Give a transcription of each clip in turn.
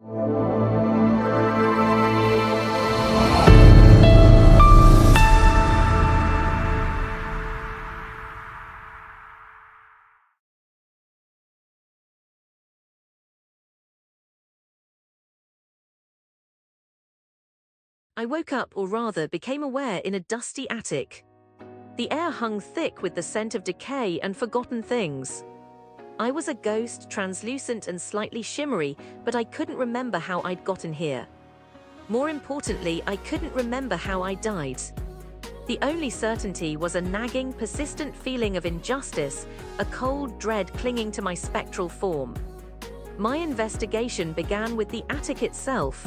I woke up, or rather became aware, in a dusty attic. The air hung thick with the scent of decay and forgotten things. I was a ghost, translucent and slightly shimmery, but I couldn't remember how I'd gotten here. More importantly, I couldn't remember how I died. The only certainty was a nagging, persistent feeling of injustice, a cold dread clinging to my spectral form. My investigation began with the attic itself.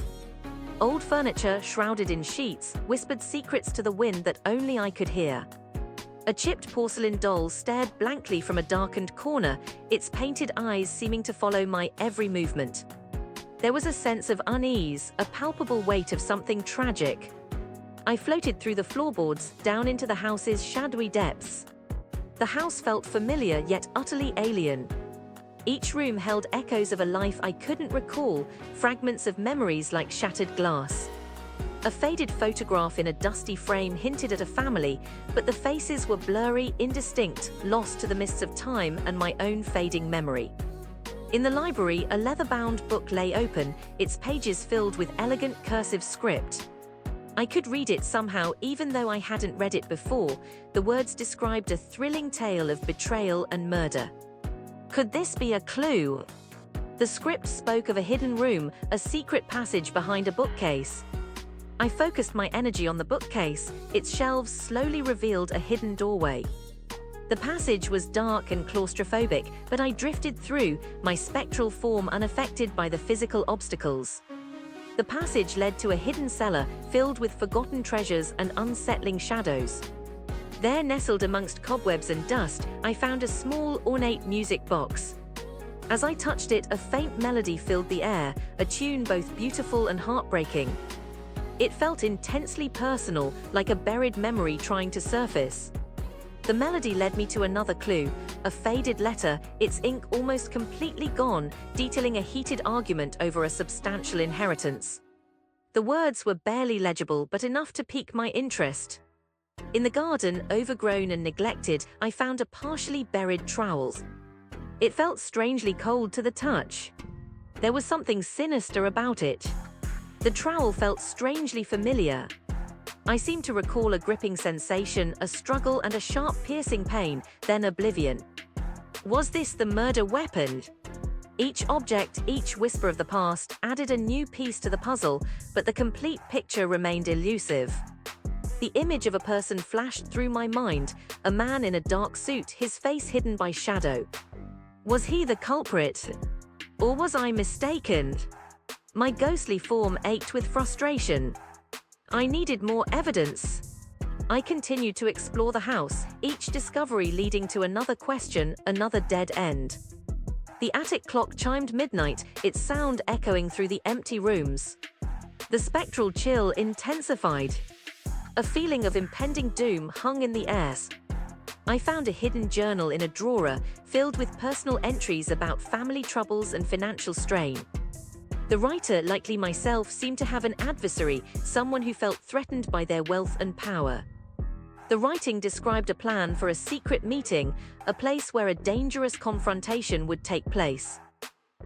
Old furniture, shrouded in sheets, whispered secrets to the wind that only I could hear. A chipped porcelain doll stared blankly from a darkened corner, its painted eyes seeming to follow my every movement. There was a sense of unease, a palpable weight of something tragic. I floated through the floorboards, down into the house's shadowy depths. The house felt familiar yet utterly alien. Each room held echoes of a life I couldn't recall, fragments of memories like shattered glass. A faded photograph in a dusty frame hinted at a family, but the faces were blurry, indistinct, lost to the mists of time and my own fading memory. In the library, a leather-bound book lay open, its pages filled with elegant cursive script. I could read it somehow, even though I hadn't read it before. The words described a thrilling tale of betrayal and murder. Could this be a clue? The script spoke of a hidden room, a secret passage behind a bookcase. I focused my energy on the bookcase. Its shelves slowly revealed a hidden doorway. The passage was dark and claustrophobic, but I drifted through, my spectral form unaffected by the physical obstacles. The passage led to a hidden cellar filled with forgotten treasures and unsettling shadows. There, nestled amongst cobwebs and dust, I found a small, ornate music box. As I touched it, a faint melody filled the air, a tune both beautiful and heartbreaking. It felt intensely personal, like a buried memory trying to surface. The melody led me to another clue, a faded letter, its ink almost completely gone, detailing a heated argument over a substantial inheritance. The words were barely legible, but enough to pique my interest. In the garden, overgrown and neglected, I found a partially buried trowel. It felt strangely cold to the touch. There was something sinister about it. The trowel felt strangely familiar. I seemed to recall a gripping sensation, a struggle and a sharp piercing pain, then oblivion. Was this the murder weapon? Each object, each whisper of the past, added a new piece to the puzzle, but the complete picture remained elusive. The image of a person flashed through my mind, a man in a dark suit, his face hidden by shadow. Was he the culprit? Or was I mistaken? My ghostly form ached with frustration. I needed more evidence. I continued to explore the house, each discovery leading to another question, another dead end. The attic clock chimed midnight, its sound echoing through the empty rooms. The spectral chill intensified. A feeling of impending doom hung in the air. I found a hidden journal in a drawer, filled with personal entries about family troubles and financial strain. The writer, likely myself, seemed to have an adversary, someone who felt threatened by their wealth and power. The writing described a plan for a secret meeting, a place where a dangerous confrontation would take place.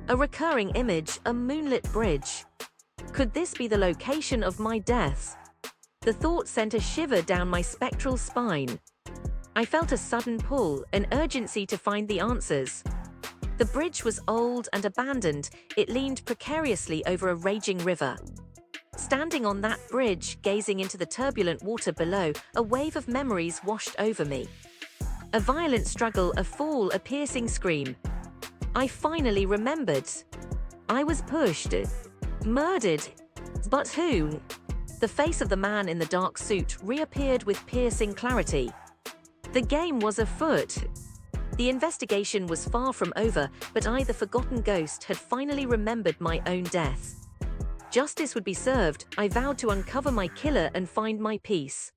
A recurring image, a moonlit bridge. Could this be the location of my death? The thought sent a shiver down my spectral spine. I felt a sudden pull, an urgency to find the answers. The bridge was old and abandoned, it leaned precariously over a raging river. Standing on that bridge, gazing into the turbulent water below, a wave of memories washed over me. A violent struggle, a fall, a piercing scream. I finally remembered. I was pushed, murdered. But who? The face of the man in the dark suit reappeared with piercing clarity. The game was afoot. The investigation was far from over, but I, the forgotten ghost, had finally remembered my own death. Justice would be served. I vowed to uncover my killer and find my peace.